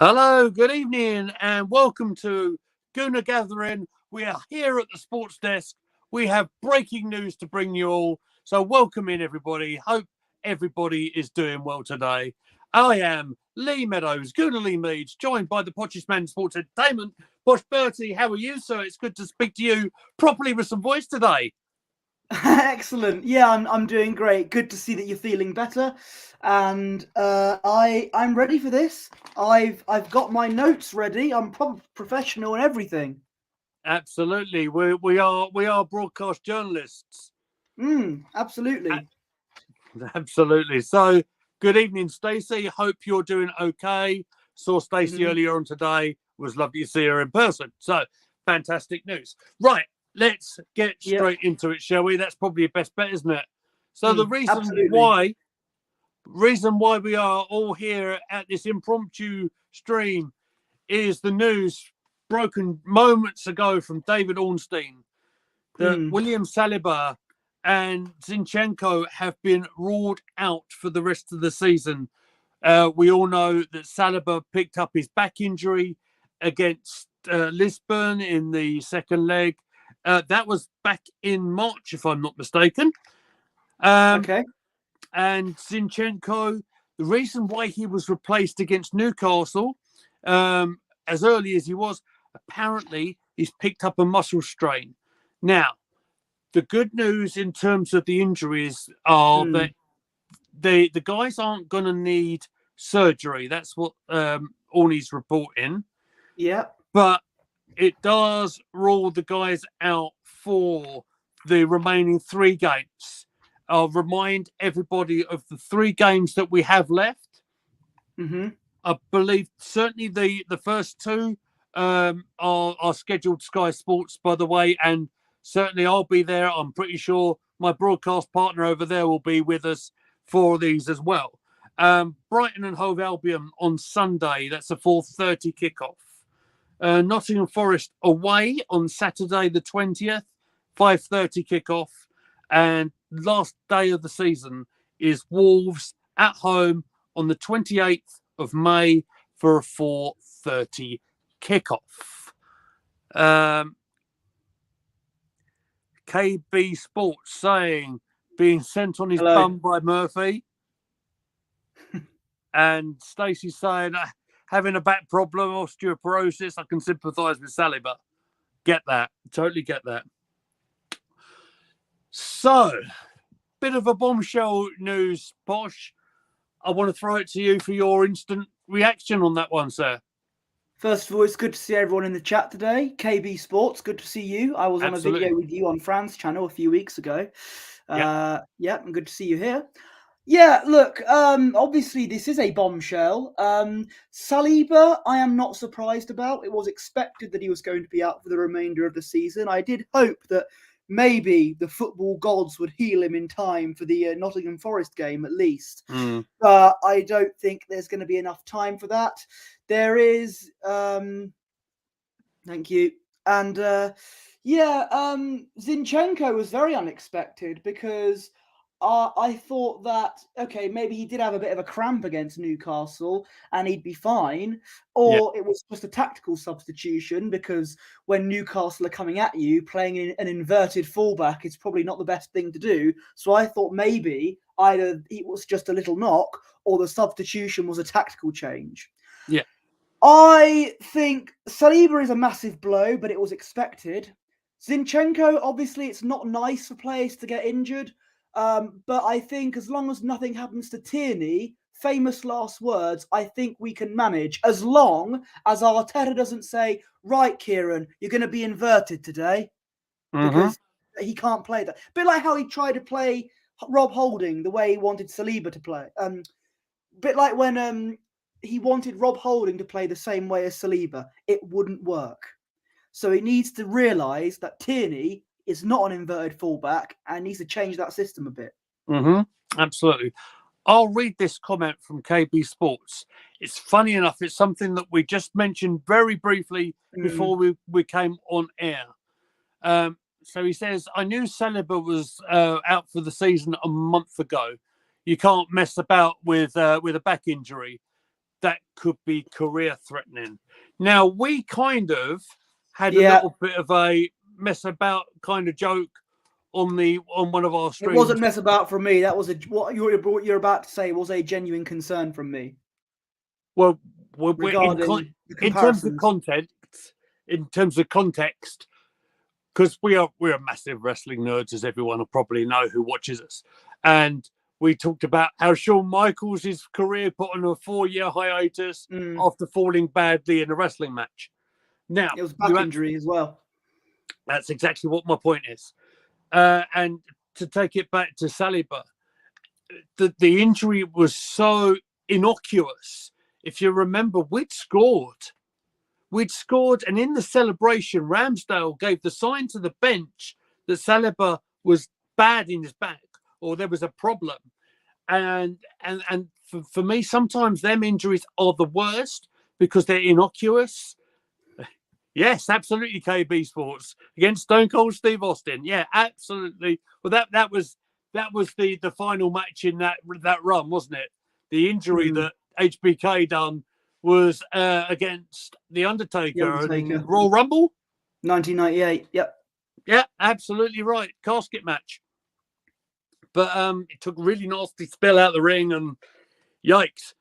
Hello, good evening, and welcome to Gooner Gathering. We are here at the sports desk. We have breaking news to bring you all. So, welcome in, everybody. Hope everybody is doing well today. I am Lee Meadows, Gooner Lee Meads, joined by the Poshest man in sports entertainment, Posh Bertie. How are you, sir? It's good to speak to you properly with some voice today. Excellent. Yeah, I'm doing great. Good to see that you're feeling better, and I'm ready for this. I've got my notes ready. I'm professional and everything. Absolutely, we are broadcast journalists. Absolutely. Absolutely. So, good evening, Stacey. Hope you're doing okay. Saw Stacey hmm earlier on today. Was lovely to see her in person. So, fantastic news. Right, let's get Yep. straight into it, shall we? That's probably your best bet, isn't it? So, the Absolutely. reason why we are all here at this impromptu stream is the news broken moments ago from David Ornstein that Mm. William Saliba and Zinchenko have been ruled out for the rest of the season. We all know that Saliba picked up his back injury against Lisbon in the second leg. That was back in March, if I'm not mistaken. Okay. And Zinchenko, the reason why he was replaced against Newcastle as early as he was, apparently he's picked up a muscle strain. Now, the good news in terms of the injuries are that Mm. the guys aren't going to need surgery. That's what Orney's reporting. Yep. But it does rule the guys out for the remaining three games. I'll remind everybody of the three games that we have left. hmm I believe certainly the first two are scheduled Sky Sports, by the way, and certainly I'll be there. I'm pretty sure my broadcast partner over there will be with us for these as well. Brighton and Hove Albion on Sunday. That's a 4:30 kickoff. Nottingham Forest away on Saturday the 20th, 5:30 kickoff. And last day of the season is Wolves at home on the 28th of May for a 4:30 kickoff. KB Sports saying being sent on his Hello. bum by Murphy. And Stacey saying having a back problem, osteoporosis. I can sympathise with Saliba. Get that. Totally get that. So, bit of a bombshell news, Posh. I want to throw it to you for your instant reaction on that one, sir. First of all, it's good to see everyone in the chat today. KB Sports, good to see you. I was on a Absolutely. video with you on Fran's channel a few weeks ago. Yeah. And good to see you here. Yeah, look, obviously this is a bombshell. Saliba, I am not surprised about. It was expected that he was going to be out for the remainder of the season. I did hope that maybe the football gods would heal him in time for the Nottingham Forest game, at least. But I don't think there's going to be enough time for that. There is, thank you. And Zinchenko was very unexpected because I thought that, okay, maybe he did have a bit of a cramp against Newcastle and he'd be fine. Or it was just a tactical substitution because when Newcastle are coming at you, playing in an inverted fullback is probably not the best thing to do. So I thought maybe either it was just a little knock or the substitution was a tactical change. Yeah. I think Saliba is a massive blow, but it was expected. Zinchenko, obviously, it's not nice for players to get injured. But I think as long as nothing happens to Tierney, famous last words, I think we can manage. As long as Arteta doesn't say, right, Kieran, you're going to be inverted today. Because he can't play that. A bit like how he tried to play Rob Holding the way he wanted Saliba to play. A bit like when he wanted Rob Holding to play the same way as Saliba. It wouldn't work. So he needs to realise that Tierney is not an inverted fullback and needs to change that system a bit. Absolutely. I'll read this comment from KB Sports. It's funny enough, it's something that we just mentioned very briefly before we came on air. So he says, I knew Saliba was out for the season a month ago. You can't mess about with a back injury. that could be career threatening. Now, we kind of had a Yeah. little bit of a mess about kind of joke on one of our It streams. wasn't mess about from me. That was what you're about to say was a genuine concern from me. Well, regarding the in terms of comparisons. context, because we're massive wrestling nerds, as everyone will probably know who watches us, and we talked about how Shawn Michaels' career put on a 4-year hiatus after falling badly in a wrestling match. Now, it was back injury as well. That's exactly what my point is. And to take it back to Saliba, the injury was so innocuous. If you remember, we'd scored, and in the celebration, Ramsdale gave the sign to the bench that Saliba was bad in his back, or there was a problem. And for me, sometimes them injuries are the worst because they're innocuous. Yes, absolutely. KB Sports against Stone Cold Steve Austin. Yeah, absolutely. Well, that was the final match in that run, wasn't it? The injury that HBK done was against The Undertaker and Royal Rumble, 1998. Yep. Yeah, absolutely right. Casket match. But it took a really nasty spill out the ring, and yikes.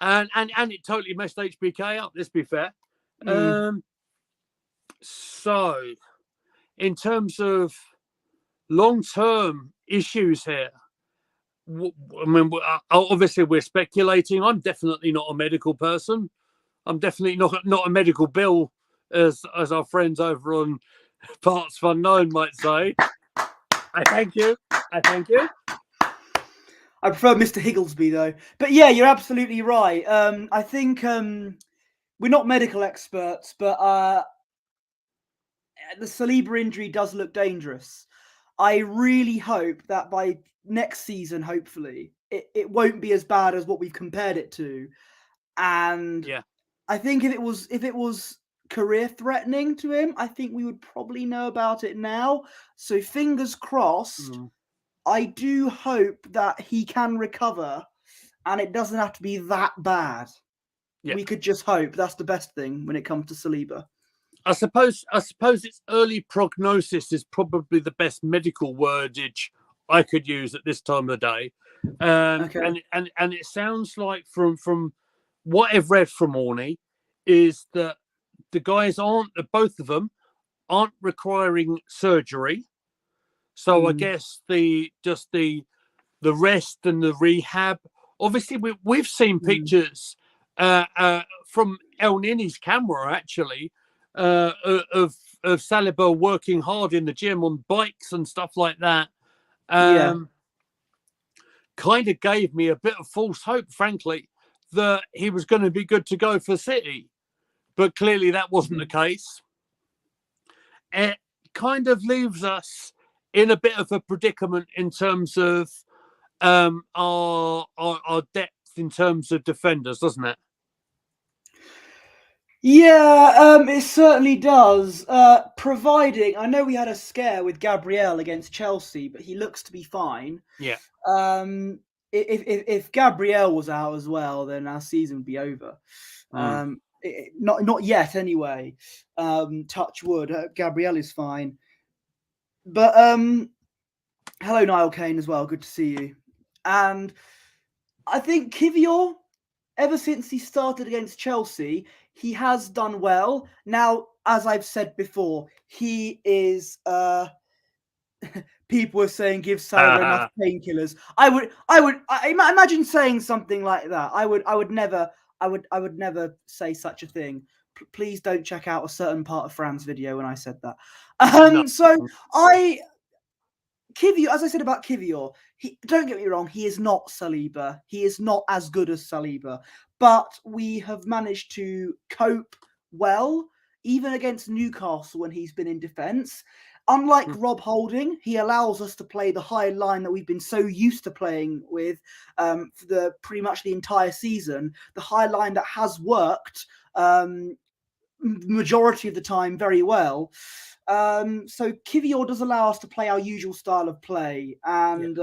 And it totally messed HBK up, let's be fair. So, in terms of long-term issues here, I mean, obviously we're speculating. I'm definitely not a medical person. I'm definitely not a medical bill, as our friends over on Parts Unknown might say. I thank you. I prefer Mr. Higglesby though. But yeah, you're absolutely right. I think we're not medical experts, but the Saliba injury does look dangerous. I really hope that by next season, hopefully, it won't be as bad as what we've compared it to. And yeah, I think if it was career threatening to him, I think we would probably know about it now. So fingers crossed. I do hope that he can recover and it doesn't have to be that bad. Yeah. We could just hope. That's the best thing when it comes to Saliba. I suppose its early prognosis is probably the best medical wordage I could use at this time of the day. Okay. And it sounds like from what I've read from Orny is that the guys both of them aren't requiring surgery. So I guess the rest and the rehab. Obviously, we've seen pictures from El Nini's camera actually of Saliba working hard in the gym on bikes and stuff like that. Kind of gave me a bit of false hope, frankly, that he was going to be good to go for City, but clearly that wasn't the case. It kind of leaves us in a bit of a predicament in terms of our depth in terms of defenders, doesn't it? Yeah, it certainly does. Providing, I know we had a scare with Gabriel against Chelsea, but he looks to be fine. Yeah. If Gabriel was out as well, then our season would be over. Not yet, anyway. Touch wood. Gabriel is fine. But hello, Niall Kane as well. Good to see you. And I think Kivior, ever since he started against Chelsea, he has done well. Now, as I've said before, he is. People are saying give Saliba enough painkillers. I imagine saying something like that. I would never say such a thing. Please don't check out a certain part of Fran's video when I said that. Kivior, as I said about Kivior, don't get me wrong, he is not Saliba. He is not as good as Saliba. But we have managed to cope well, even against Newcastle when he's been in defence. Unlike Rob Holding, he allows us to play the high line that we've been so used to playing with for pretty much the entire season. The high line that has worked majority of the time very well. So Kivior does allow us to play our usual style of play, and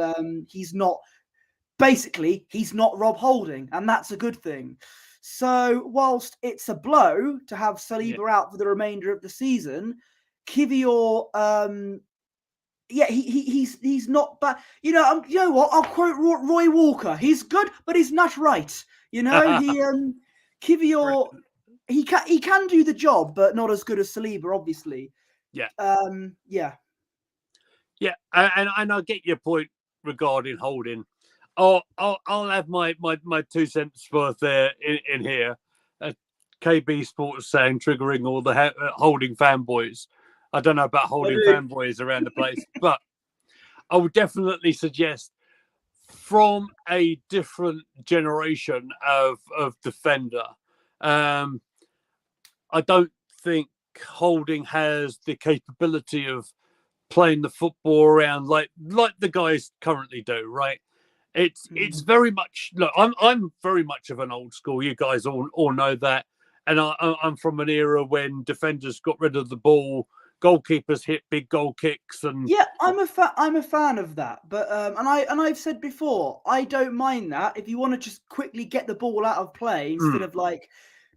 he's not Rob Holding, and that's a good thing. So whilst it's a blow to have Saliba out for the remainder of the season, Kivior, he's not bad. You know what? I'll quote Roy Walker. He's good, but he's not right. You know, Kivior, he can do the job, but not as good as Saliba, obviously. Yeah. Yeah, and I get your point regarding Holding. I'll have my 2 cents worth there in here. KB Sports saying triggering all the Holding fanboys. I don't know about Holding fanboys around the place, but I would definitely suggest from a different generation of defender. I don't think Holding has the capability of playing the football around like the guys currently do, right? It's very much, look, I'm very much of an old school. You guys all know that, and I'm from an era when defenders got rid of the ball, goalkeepers hit big goal kicks, and I'm a fan of that. But and I've said before, I don't mind that if you want to just quickly get the ball out of play instead of like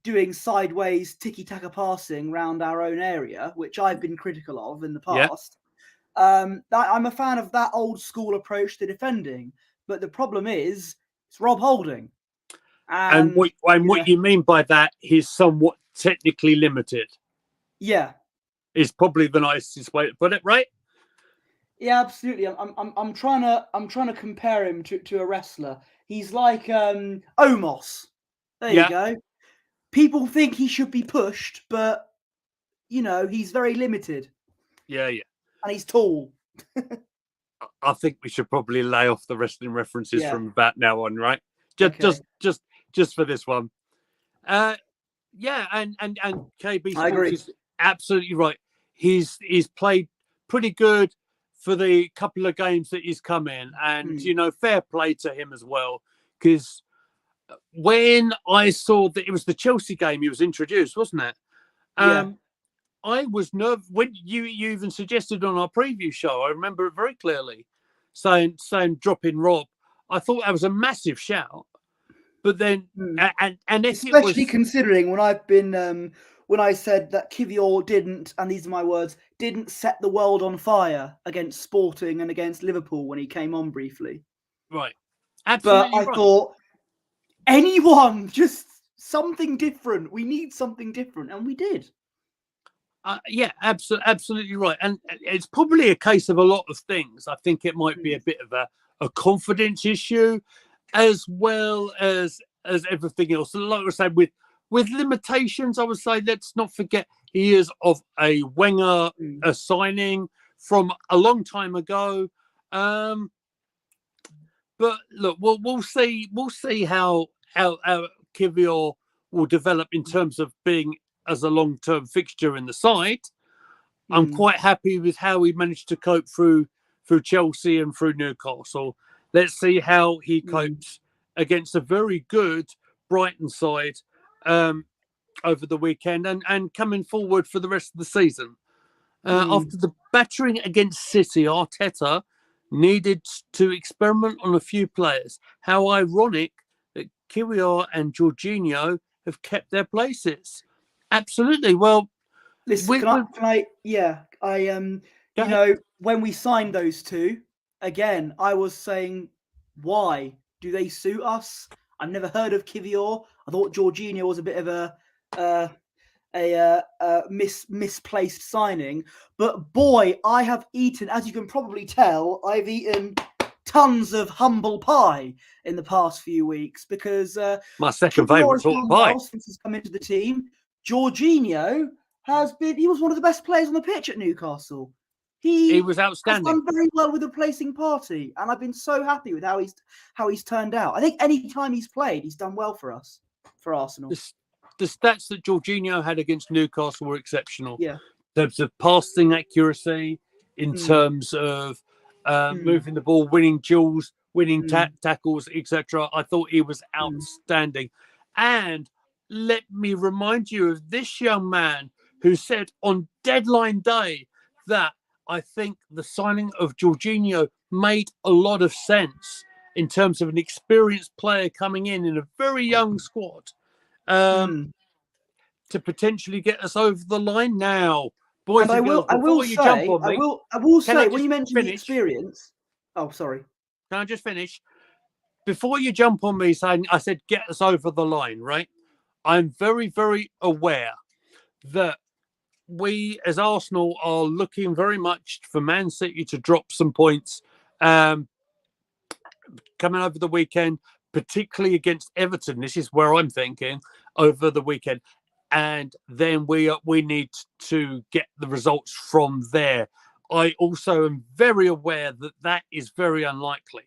doing sideways tiki-taka passing around our own area, which I've been critical of in the past. I'm a fan of that old school approach to defending. But the problem is, it's Rob Holding. And what you mean by that, he's somewhat technically limited. Yeah. Is probably the nicest way to put it, right? Yeah, absolutely. I'm trying to compare him to a wrestler. He's like Omos. There you go. People think he should be pushed, but he's very limited. Yeah. And he's tall. I think we should probably lay off the wrestling references from about now on, right? Just for this one. And KB Sports is absolutely right. He's played pretty good for the couple of games that he's come in, and fair play to him as well. Because when I saw that it was the Chelsea game, he was introduced, wasn't it? I was nervous when you even suggested on our preview show. I remember it very clearly, saying drop in Rob. I thought that was a massive shout, but then and especially considering when I've been when I said that Kivior didn't, and these are my words, didn't set the world on fire against Sporting and against Liverpool when he came on briefly. Right, absolutely. But I thought anyone, just something different. We need something different, and we did. Absolutely right. And it's probably a case of a lot of things. I think it might be a bit of a confidence issue as well as everything else. Like I said, with limitations, I would say let's not forget he is of a Wenger a signing from a long time ago. But look, we'll see how Kivior will develop in terms of being as a long-term fixture in the side. I'm quite happy with how he managed to cope through Chelsea and through Newcastle. Let's see how he copes against a very good Brighton side over the weekend and coming forward for the rest of the season. After the battering against City, Arteta needed to experiment on a few players. How ironic that Kiwior and Jorginho have kept their places. Absolutely. Well, listen, when we signed those two, again, I was saying, why do they suit us? I've never heard of Kivior. I thought Jorginho was a bit of a misplaced signing, but boy, I have eaten, as you can probably tell, I've eaten tons of humble pie in the past few weeks because my second favourite sort of pie since he's come into the team. Jorginho he was one of the best players on the pitch at Newcastle. He was outstanding. Has done very well with replacing Partey, and I've been so happy with how he's turned out. I think any time he's played, he's done well for us, for Arsenal. The stats that Jorginho had against Newcastle were exceptional. Yeah. In terms of passing accuracy, in terms of moving the ball, winning duels, winning tackles, etc. I thought he was outstanding. And let me remind you of this young man who said on deadline day that I think the signing of Jorginho made a lot of sense in terms of an experienced player coming in a very young squad. Mm. to potentially get us over the line. Now, boys And and girls, before you jump on me, I will can I say, when just you mentioned the finish? experience. Oh, sorry. Can I just finish? Before you jump on me saying I said get us over the line, right? I'm very, very aware that we as Arsenal are looking very much for Man City to drop some points coming over the weekend, particularly against Everton. This is where I'm thinking over the weekend. And then we need to get the results from there. I also am very aware that that is very unlikely.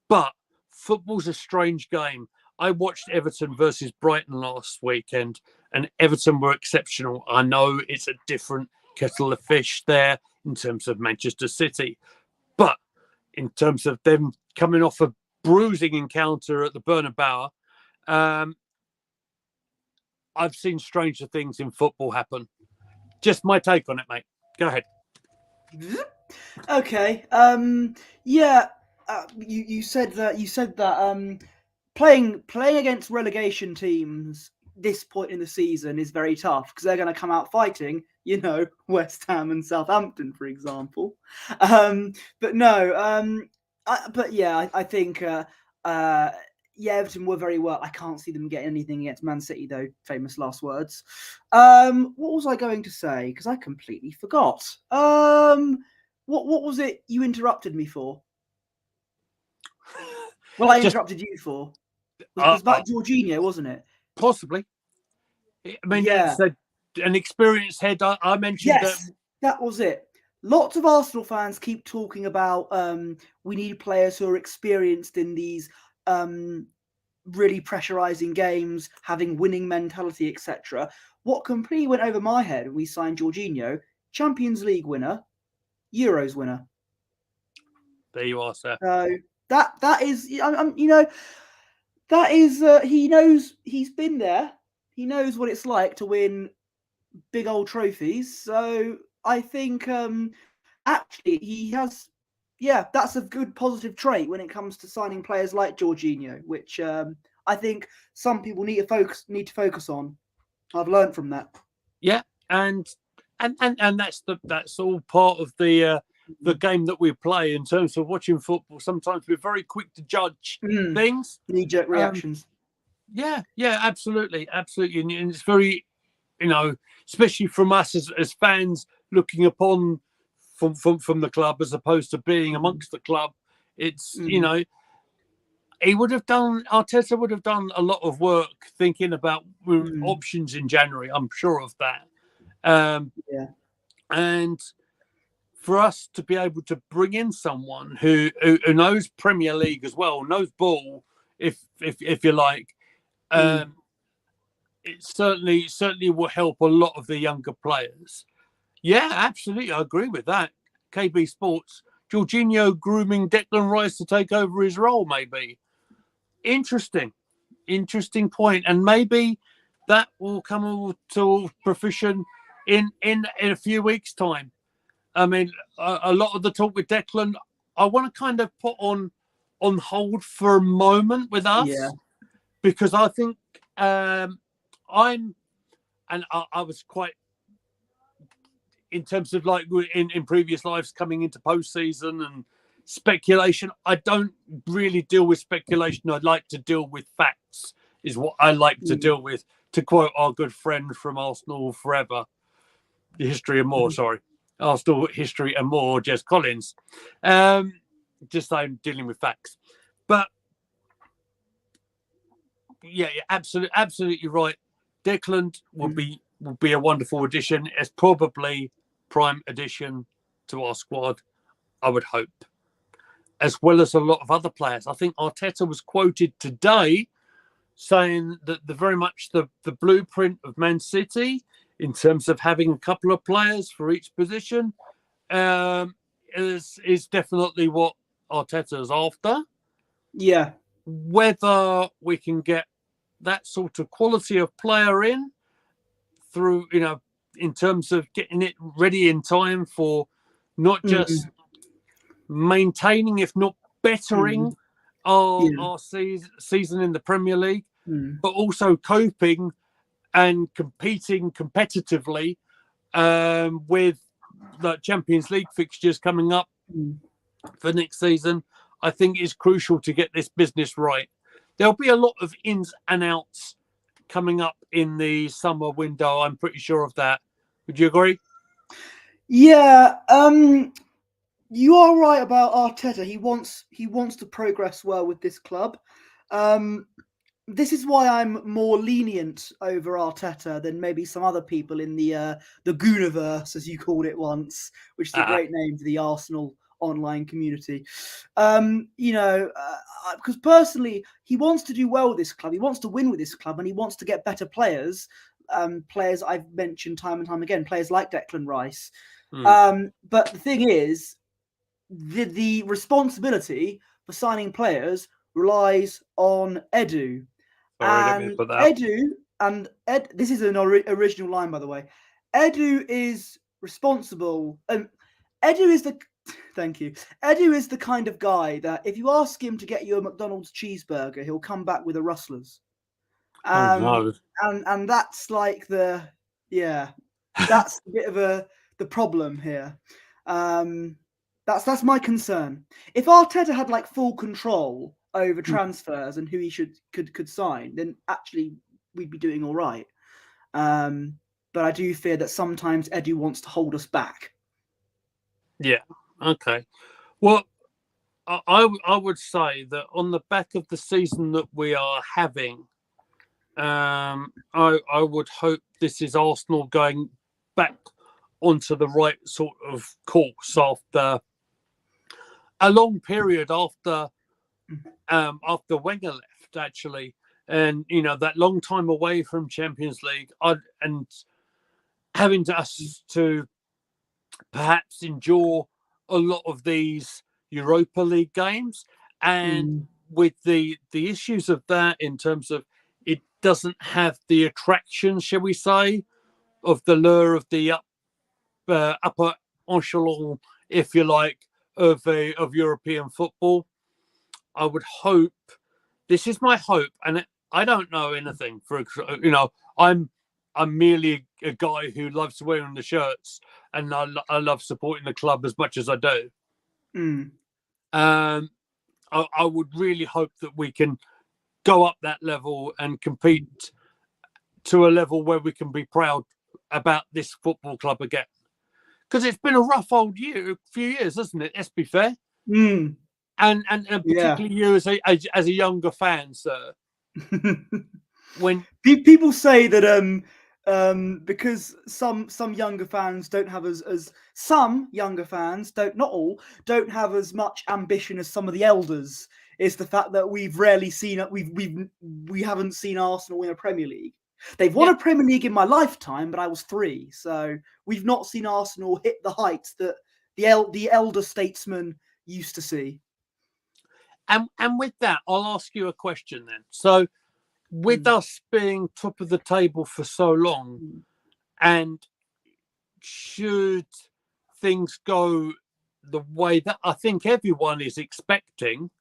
But football's a strange game. I watched Everton versus Brighton last weekend, and Everton were exceptional. I know it's a different kettle of fish there in terms of Manchester City, but in terms of them coming off a bruising encounter at the Bernabeu, I've seen stranger things in football happen. Just my take on it, mate. Go ahead. Okay. Yeah. You said that playing against relegation teams this point in the season is very tough because they're going to come out fighting. You know, West Ham and Southampton, for example. But no. But yeah, I think. Yeah, Everton were very well. I can't see them getting anything against Man City, though. Famous last words. What was I going to say? Because I completely forgot. What was it you interrupted me for? Well, I interrupted you for. It was about Jorginho, wasn't it? Possibly. I mean, yeah. It's an experienced head. I mentioned that was it. Lots of Arsenal fans keep talking about we need players who are experienced in these really pressurizing games, having winning mentality, etc. What completely went over my head when we signed Jorginho, Champions League winner, Euros winner. There you are, sir. So that is, you know, that is he knows, he's been there. He knows what it's like to win big old trophies. So I think actually he has. Yeah, that's a good positive trait when it comes to signing players like Jorginho, which I think some people need to focus on. I've learned from that. Yeah, and that's all part of the game that we play in terms of watching football. Sometimes we're very quick to judge things, knee-jerk reactions. Yeah, absolutely, and it's very, you know, especially from us as fans looking upon from the club as opposed to being amongst the club. It's you know, Arteta would have done a lot of work thinking about options in January. I'm sure of that. And for us to be able to bring in someone who knows Premier League as well, knows ball, if you like, it certainly will help a lot of the younger players. Yeah, absolutely, I agree with that. KB Sports, Jorginho grooming Declan Rice to take over his role, maybe. Interesting point, and maybe that will come to fruition in a few weeks' time. I mean, a lot of the talk with Declan, I want to kind of put on hold for a moment with us, because I think I was quite, in terms of like in previous lives coming into postseason and speculation. I don't really deal with speculation. I'd like to deal with facts, is what I like to deal with. To quote our good friend from Arsenal Forever, the history and more. Sorry, Arsenal history and more. Jez Collins. Just I'm dealing with facts, but yeah, absolutely right. Declan will be a wonderful addition. It's probably prime addition to our squad, I would hope, as well as a lot of other players. I think Arteta was quoted today saying that very much the blueprint of Man City in terms of having a couple of players for each position is definitely what Arteta is after. Yeah. Whether we can get that sort of quality of player in through, you know, in terms of getting it ready in time for not just maintaining, if not bettering our season in the Premier League, but also coping and competing competitively with the Champions League fixtures coming up for next season. I think it's crucial to get this business right. There'll be a lot of ins and outs coming up in the summer window. I'm pretty sure of that. Would you agree? Yeah, you are right about Arteta. He wants to progress well with this club. This is why I'm more lenient over Arteta than maybe some other people in the Gooniverse, as you called it once, which is a great name for the Arsenal online community. Because personally, he wants to do well with this club. He wants to win with this club, and he wants to get better players. Players I've mentioned time and time again, players like Declan Rice. But the thing is, the responsibility for signing players relies on Edu. This is an original line, by the way. Edu is responsible. Edu is the thank you. Edu is the kind of guy that if you ask him to get you a McDonald's cheeseburger, he'll come back with a Rustlers. And that's like that's a bit of the problem here. That's my concern. If Arteta had like full control over transfers and who he could sign, then actually we'd be doing all right. But I do fear that sometimes Edu wants to hold us back. Yeah. Okay. Well, I would say that on the back of the season that we are having, I would hope this is Arsenal going back onto the right sort of course after a long period after Wenger left, actually, and that long time away from Champions League, and having to perhaps endure a lot of these Europa League games, and with the issues of that in terms of it doesn't have the attraction, shall we say, of the lure of the upper echelon, if you like, of European football. I would hope, this is my hope, and I don't know anything. I'm merely a guy who loves wearing the shirts, and I love supporting the club as much as I do. I would really hope that we can go up that level and compete to a level where we can be proud about this football club again. Because it's been a rough few years, hasn't it? Let's be fair. And particularly you as a younger fan, sir. When people say that because some younger fans don't have some younger fans not all don't have as much ambition as some of the elders, is the fact that we've rarely seen it. We haven't seen Arsenal win a Premier League. They've won a Premier League in my lifetime, but I was 3, so we've not seen Arsenal hit the heights that the elder statesmen used to see. And with that, I'll ask you a question then. So, with us being top of the table for so long, and should things go the way that I think everyone is expecting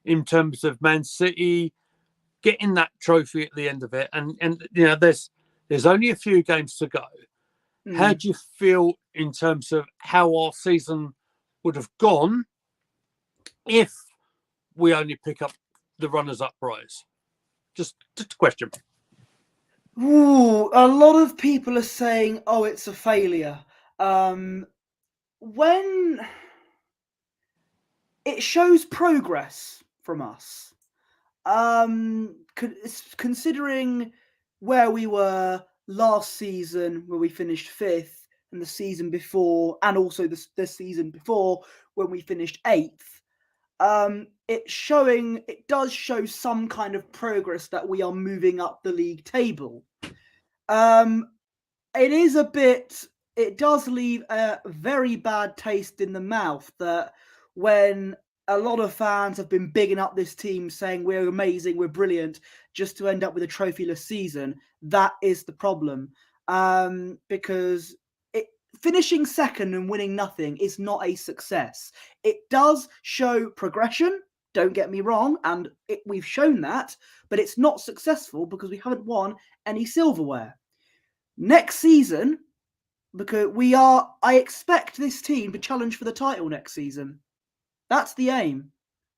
in terms of Man City getting that trophy at the end of it, and there's only a few games to go. How do you feel in terms of how our season would have gone if we only pick up the runners-up prize? Just a question. Ooh, a lot of people are saying, "Oh, it's a failure." When it shows progress from us, considering where we were last season, where we finished 5th, and the season before, and also the season before when we finished 8th. It does show some kind of progress that we are moving up the league table. It does leave a very bad taste in the mouth that when a lot of fans have been bigging up this team, saying we're amazing, we're brilliant, just to end up with a trophyless season, that is the problem. Because finishing second and winning nothing is not a success. It does show progression, Don't get me wrong, and we've shown that, but it's not successful because we haven't won any silverware. Next season, because I expect this team to challenge for the title next season. That's the aim.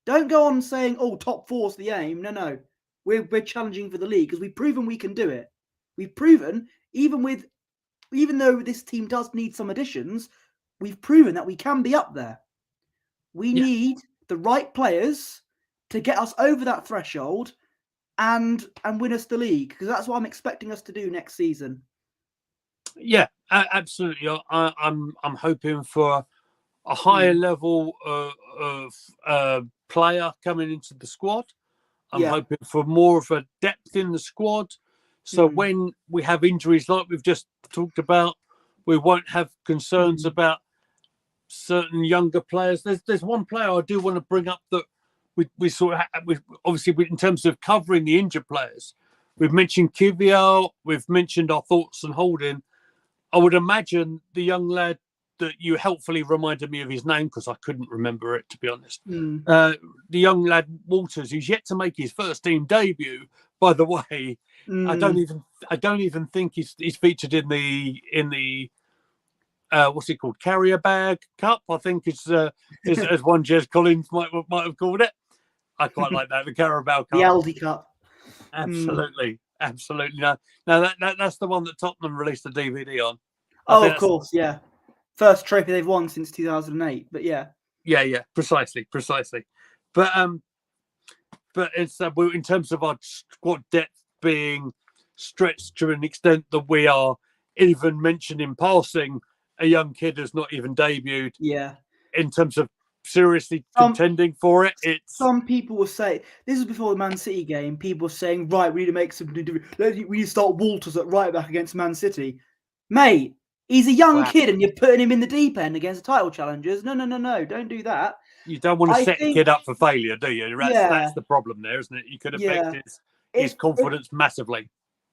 Don't go on saying, "Oh, top four's the aim." No. We're challenging for the league because we've proven we can do it. We've proven, even though this team does need some additions, we've proven that we can be up there. We need the right players to get us over that threshold and win us the league, because that's what I'm expecting us to do next season. Yeah, absolutely. I'm hoping for a higher level of player coming into the squad. I'm hoping for more of a depth in the squad. So when we have injuries like we've just talked about, we won't have concerns about certain younger players. There's one player I do want to bring up that we sort of obviously in terms of covering the injured players. We've mentioned Kivior, we've mentioned our thoughts on Holding. I would imagine the young lad that you helpfully reminded me of his name, because I couldn't remember it, to be honest. The young lad Walters, who's yet to make his first team debut, by the way. I don't even think he's featured in the what's it called, Carrier Bag Cup, I think is as one Jez Collins might have called it. I quite like that, the Carabao Cup, the Aldi Cup. Absolutely. No, that's the one that Tottenham released the DVD on. Of course, yeah. First trophy they've won since 2008, but yeah, precisely. But it's in terms of our squad depth being stretched to an extent that we are even mentioning passing a young kid who's not even debuted. Yeah. In terms of seriously contending for it, some people will say, this is before the Man City game, people were saying, right, we need to make something. We need to start Walters at right back against Man City. Mate, he's a young kid and you're putting him in the deep end against title challengers. No, don't do that. You don't want to set a kid up for failure, do you? That's the problem there, isn't it? You could affect his confidence massively.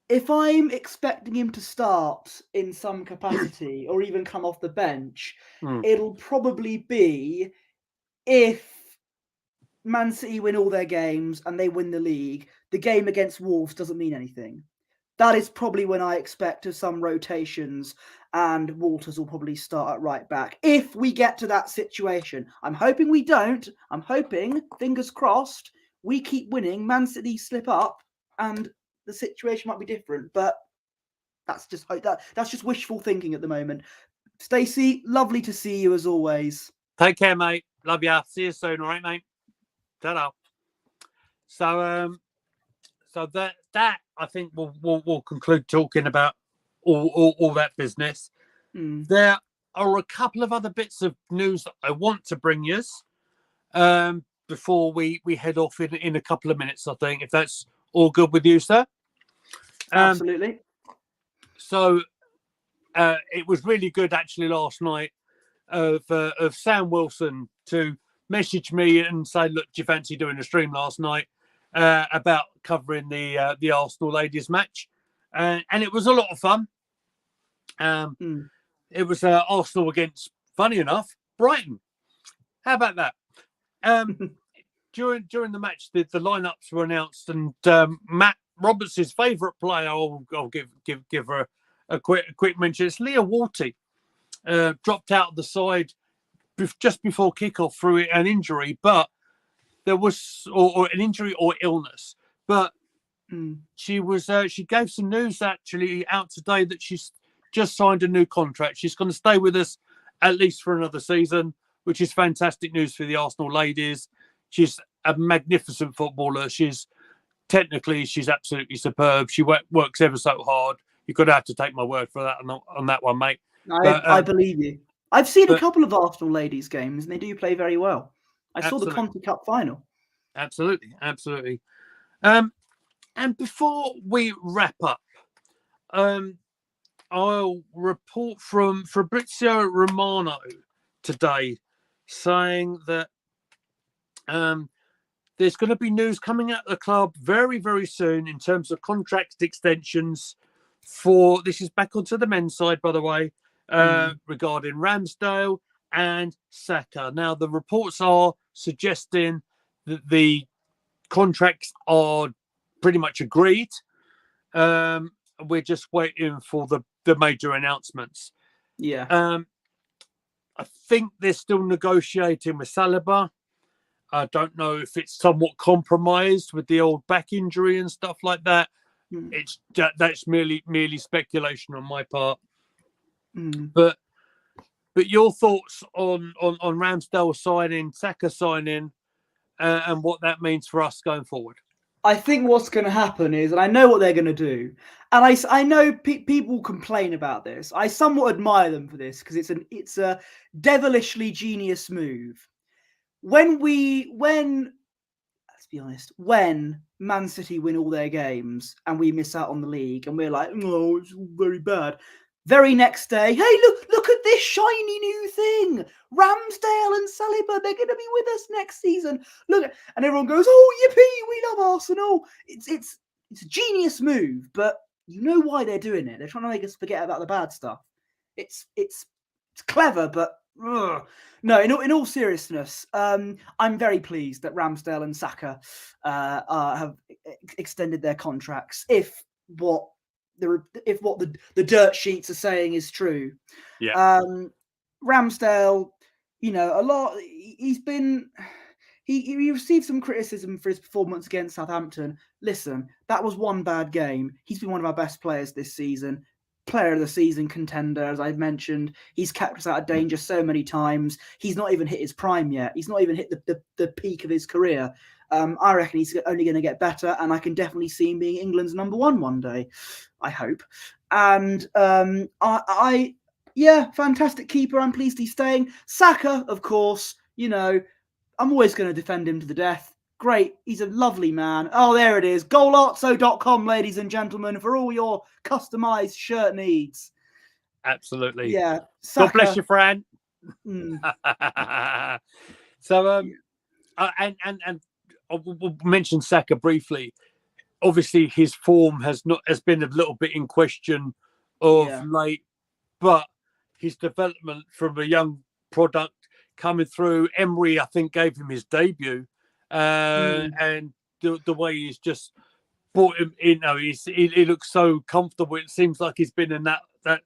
If I'm expecting him to start in some capacity or even come off the bench, it'll probably be if Man City win all their games and they win the league, the game against Wolves doesn't mean anything. That is probably when I expect some rotations, and Walters will probably start at right back. If we get to that situation, I'm hoping we don't. I'm hoping, fingers crossed, we keep winning, Man City slip up, and the situation might be different. But that's just wishful thinking at the moment. Stacey, lovely to see you as always. Take care, mate. Love ya. See you soon, all right, mate? Ta-da. So that I think we'll conclude talking about all that business. There are a couple of other bits of news that I want to bring you before we head off in a couple of minutes, I think, if that's all good with you, sir. Absolutely. So it was really good actually last night of Sam Wilson to message me and say, look, do you fancy doing a stream last night about covering the Arsenal ladies match? And it was a lot of fun. It was Arsenal against, funny enough, Brighton. How about that? During the match, the lineups were announced, and Matt Roberts' favourite player, I'll give her a quick mention. It's Leah Warty, dropped out of the side just before kickoff through an injury, but there was or an injury or illness. But she gave some news actually out today that she's just signed a new contract. She's going to stay with us at least for another season, which is fantastic news for the Arsenal ladies. She's a magnificent footballer. She's absolutely superb. She works ever so hard. You're going to have to take my word for that on that one, mate. I believe you. I've seen a couple of Arsenal ladies games, and they do play very well. I saw the Conti Cup final. Absolutely. And before we wrap up, I'll report from Fabrizio Romano today saying that there's going to be news coming out of the club very, very soon in terms of contract extensions for, this is back onto the men's side, by the way, regarding Ramsdale and Saka. Now, the reports are suggesting the contracts are pretty much agreed. We're just waiting for the major announcements. Yeah. I think they're still negotiating with Saliba. I don't know if it's somewhat compromised with the old back injury and stuff like that. That's merely speculation on my part. But your thoughts on Ramsdale signing, Saka signing, and what that means for us going forward? I think what's going to happen is, and I know what they're going to do, and I know people complain about this. I somewhat admire them for this because it's a devilishly genius move. When let's be honest, when Man City win all their games and we miss out on the league, and we're like, no, it's very bad. Very next day, hey, look at this shiny new thing. Ramsdale and Saliba, they're going to be with us next season. Look, and everyone goes, oh, yippee, we love Arsenal. It's a genius move, but you know why they're doing it. They're trying to make us forget about the bad stuff. It's clever, but no. In all seriousness, I'm very pleased that Ramsdale and Saka have extended their contracts. If what the dirt sheets are saying is true. Yeah. Ramsdale, a lot. He received some criticism for his performance against Southampton. Listen, that was one bad game. He's been one of our best players this season. Player of the season contender, as I mentioned. He's kept us out of danger so many times. He's not even hit his prime yet. He's not even hit the peak of his career. I reckon he's only going to get better, and I can definitely see him being England's number one day. I hope. And fantastic keeper. I'm pleased he's staying. Saka, of course, I'm always going to defend him to the death. Great. He's a lovely man. Oh, there it is. Golazzo.com, ladies and gentlemen, for all your customized shirt needs. Absolutely. Yeah. Saka. God bless you, Fran. So, and we'll mention Saka briefly. Obviously, his form has been a little bit in question of late, but his development from a young product coming through. Emery, I think, gave him his debut, and the way he's just brought him in. He looks so comfortable. It seems like he's been in that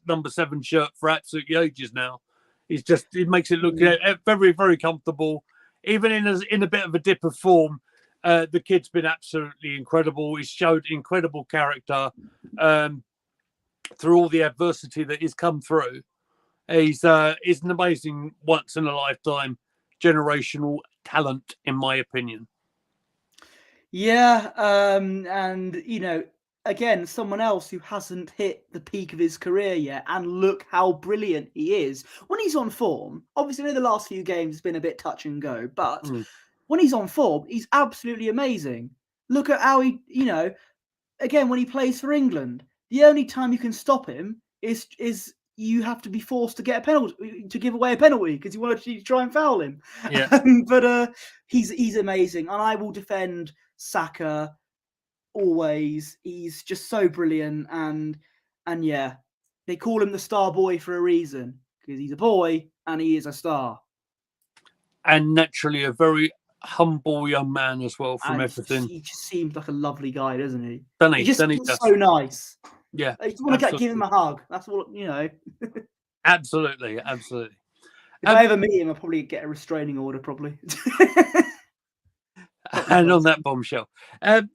number 7 shirt for absolutely ages now. It makes it look very, very comfortable. Even in a bit of a dip of form, the kid's been absolutely incredible. He's showed incredible character through all the adversity that he's come through. He's an amazing, once in a lifetime, generational talent, in my opinion. Yeah, and again, someone else who hasn't hit the peak of his career yet, and look how brilliant he is when he's on form. Obviously, I know the last few games has been a bit touch and go, but when he's on form, he's absolutely amazing. Look at how he, again, when he plays for England, the only time you can stop him is you have to be forced to get a penalty, to give away a penalty because you want to try and foul him. Yeah. But he's amazing, and I will defend Saka always. He's just so brilliant, and yeah, they call him the star boy for a reason because he's a boy and he is a star, and naturally a very humble young man as well. From everything, he just seems like a lovely guy, doesn't he? Doesn't he? He just seems so nice. Yeah, I just want to give him a hug. That's all, Absolutely. If I ever meet him, I'll probably get a restraining order, probably. And on that bombshell, do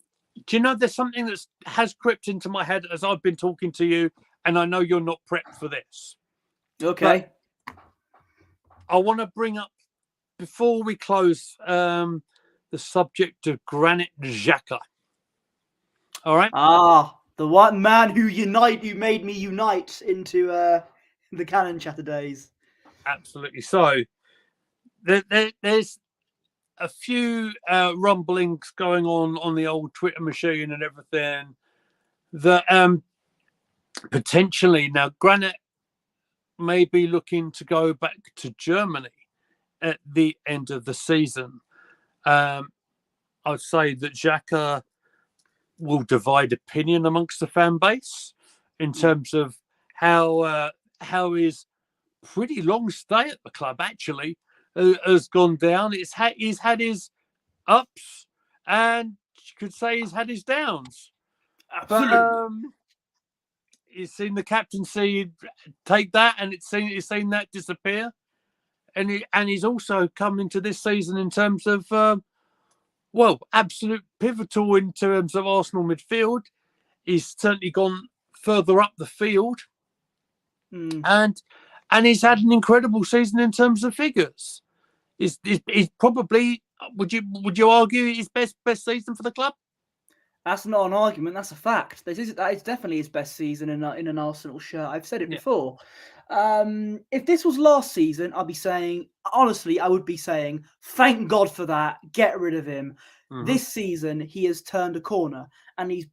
you know there's something that has crept into my head as I've been talking to you, and I know you're not prepped for this. Okay. But I want to bring up, before we close, the subject of Granit Xhaka. All right? The one man who made me unite into the Cannon Chatter days. Absolutely. So there's a few rumblings going on the old Twitter machine and everything that potentially now Granit may be looking to go back to Germany at the end of the season. I'd say that Xhaka will divide opinion amongst the fan base in terms of how his pretty long stay at the club actually has gone down. He's had his ups, and you could say he's had his downs. But Absolutely. he's seen the captaincy take that, and he's seen that disappear. And he's also come into this season in terms of absolute pivotal in terms of Arsenal midfield. He's certainly gone further up the field, and he's had an incredible season in terms of figures. He's probably, would you argue, his best season for the club? That's not an argument. That's a fact. That is definitely his best season in an Arsenal shirt. I've said it before. If this was last season, I'd be saying, honestly, I would be saying, thank God for that. Get rid of him. Mm-hmm. This season, he has turned a corner, and he's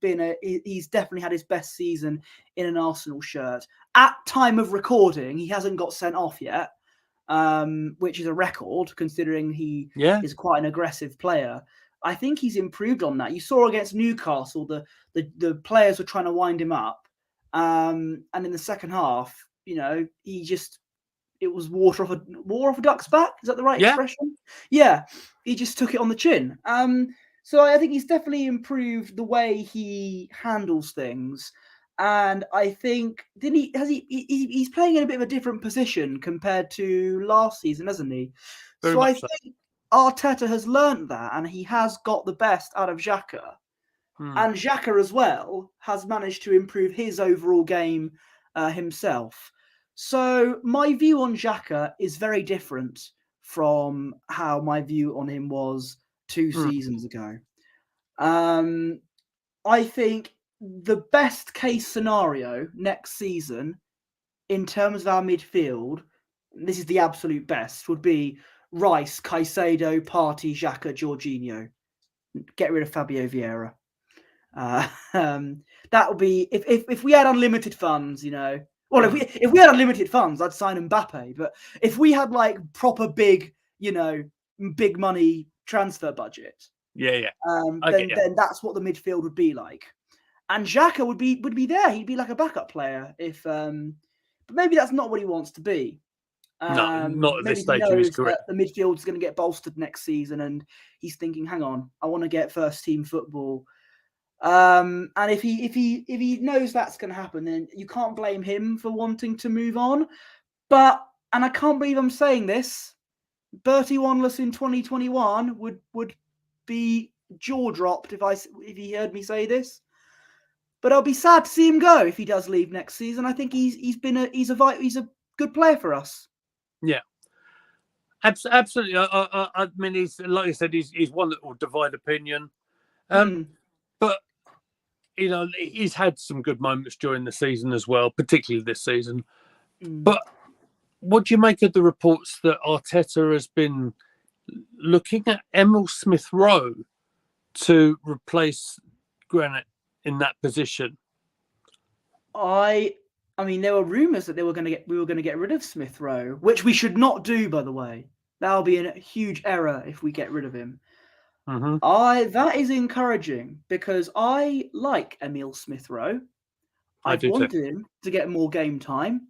definitely had his best season in an Arsenal shirt. At time of recording, he hasn't got sent off yet, which is a record considering he is quite an aggressive player. I think he's improved on that. You saw against Newcastle, the players were trying to wind him up. And in the second half, it was water off a duck's back. Is that the right expression? Yeah. He just took it on the chin. So I think he's definitely improved the way he handles things. And I think he's playing in a bit of a different position compared to last season, hasn't he? Very much so. Think Arteta has learned that, and he has got the best out of Xhaka. And Xhaka as well has managed to improve his overall game himself. So my view on Xhaka is very different from how my view on him was 2 seasons ago. I think the best case scenario next season in terms of our midfield, this is the absolute best, would be Rice, Caicedo, Partey, Xhaka, Jorginho. Get rid of Fabio Vieira. That would be if we had unlimited funds, Well, if we had unlimited funds, I'd sign Mbappe. But if we had like proper big, big money transfer budget, then that's what the midfield would be like. And Xhaka would be there. He'd be like a backup player but maybe that's not what he wants to be. No, not at this stage of his career. The midfield is going to get bolstered next season, and he's thinking, "Hang on, I want to get first team football." And if he knows that's going to happen, then you can't blame him for wanting to move on. And I can't believe I'm saying this, Bertie Wanless in 2021 would be jaw dropped if he heard me say this. But I'll be sad to see him go if he does leave next season. I think he's a good player for us. Yeah, absolutely. I mean, he's, like I said, he's one that will divide opinion. But he's had some good moments during the season as well, particularly this season. But what do you make of the reports that Arteta has been looking at Emil Smith-Rowe to replace Granit in that position? I mean, there were rumours that we were going to get rid of Smith-Rowe, which we should not do, by the way. That'll be a huge error if we get rid of him. That is encouraging because I like Emil Smith-Rowe. I've wanted him to get more game time,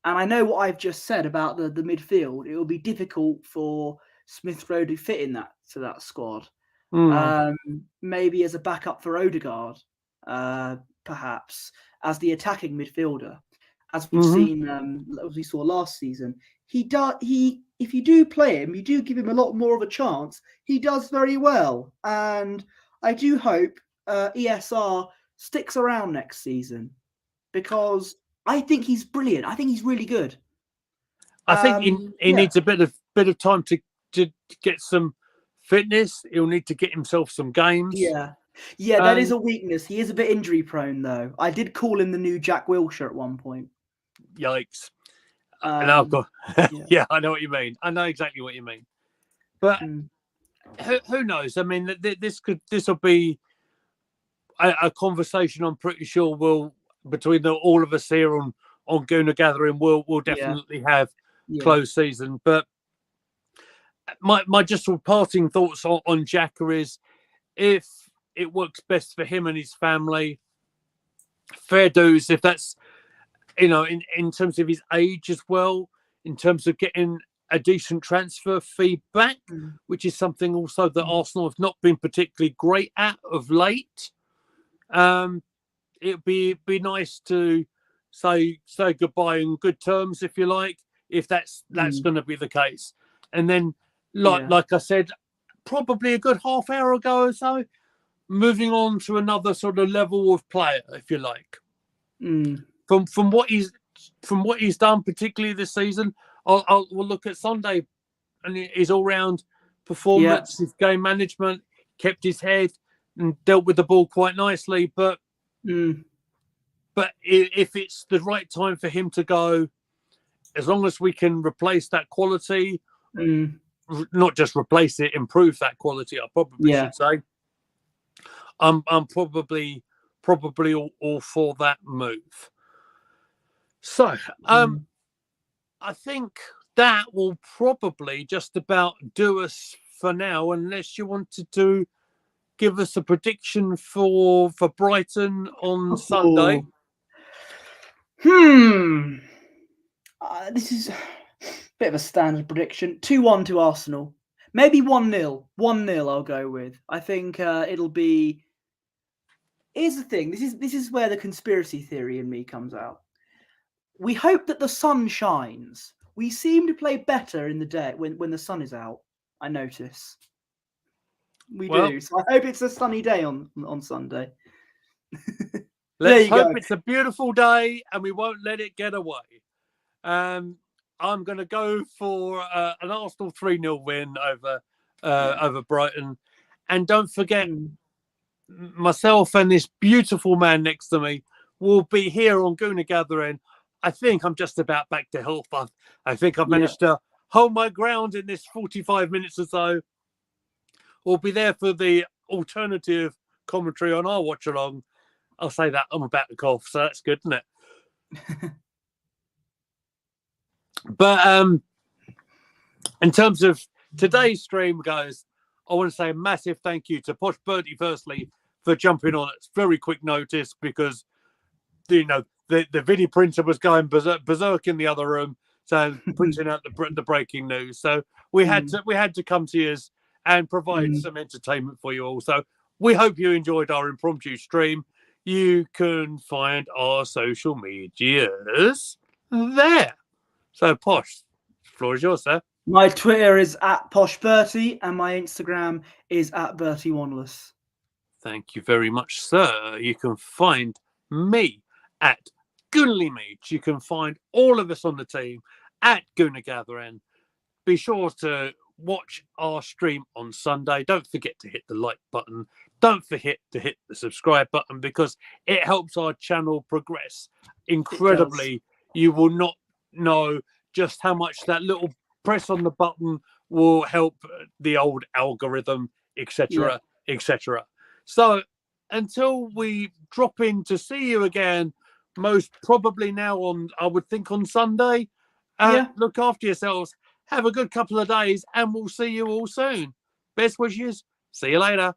and I know what I've just said about the midfield. It will be difficult for Smith-Rowe to fit in to that squad. Maybe as a backup for Odegaard, perhaps as the attacking midfielder, as we've seen, as we saw last season. If you do play him, you do give him a lot more of a chance. He does very well, and I do hope ESR sticks around next season because I think he's brilliant. I think he's really good. I think he needs a bit of time to get some fitness. He'll need to get himself some games. Yeah, that is a weakness. He is a bit injury prone, though. I did call him the new Jack Wilshere at one point. Yikes. And I've got, I know what you mean. I know exactly what you mean. But who knows? I mean, this will be a conversation I'm pretty sure between all of us here on Gooner Gathering, we'll definitely have close season. But my just parting thoughts on Xhaka is, if it works best for him and his family, fair dues. If that's, in terms of his age as well, in terms of getting a decent transfer fee back, which is something also that Arsenal have not been particularly great at of late. It'd be nice to say goodbye on good terms, if you like, if that's going to be the case. And then, like I said, probably a good half hour ago or so, moving on to another sort of level of player, if you like. From what he's done, particularly this season, we'll look at Sunday and his all-round performance, his game management, kept his head and dealt with the ball quite nicely. But if it's the right time for him to go, as long as we can replace that quality, not just replace it, improve that quality, I probably should say, I'm probably all for that move. So I think that will probably just about do us for now, unless you wanted to give us a prediction for Brighton on Sunday. This is a bit of a standard prediction. 2-1 to Arsenal. Maybe 1-0. 1-0 I'll go with. I think it'll be... Here's the thing. This is where the conspiracy theory in me comes out. We hope that the sun shines. We seem to play better in the day when the sun is out, I notice. We do. So I hope it's a sunny day on Sunday. Let's hope it's a beautiful day and we won't let it get away. I'm going to go for an Arsenal 3-0 win over Brighton. And don't forget, myself and this beautiful man next to me will be here on Gooner Gathering. I think I'm just about back to health. I think I've managed to hold my ground in this 45 minutes or so. We'll be there for the alternative commentary on our watch along. I'll say that I'm about to cough, so that's good, isn't it? But in terms of today's stream, guys, I want to say a massive thank you to Posh Bertie, firstly, for jumping on at very quick notice, because the video printer was going berserk in the other room, so printing out the breaking news. So we had to come to you and provide some entertainment for you all. So we hope you enjoyed our impromptu stream. You can find our social medias there. So Posh, the floor is yours, sir. My Twitter is @PoshBertie and my Instagram is @BertieOneless. Thank you very much, sir. You can find me at GoonlyMeet. You can find all of us on the team at Gooner Gathering. Be sure to watch our stream on Sunday. Don't forget to hit the like button. Don't forget to hit the subscribe button, because it helps our channel progress incredibly. You will not know just how much that little press on the button will help the old algorithm, etc., etc. So until we drop in to see you again, most probably now I would think on Sunday, look after yourselves. Have a good couple of days, and we'll see you all soon. Best wishes. See you later.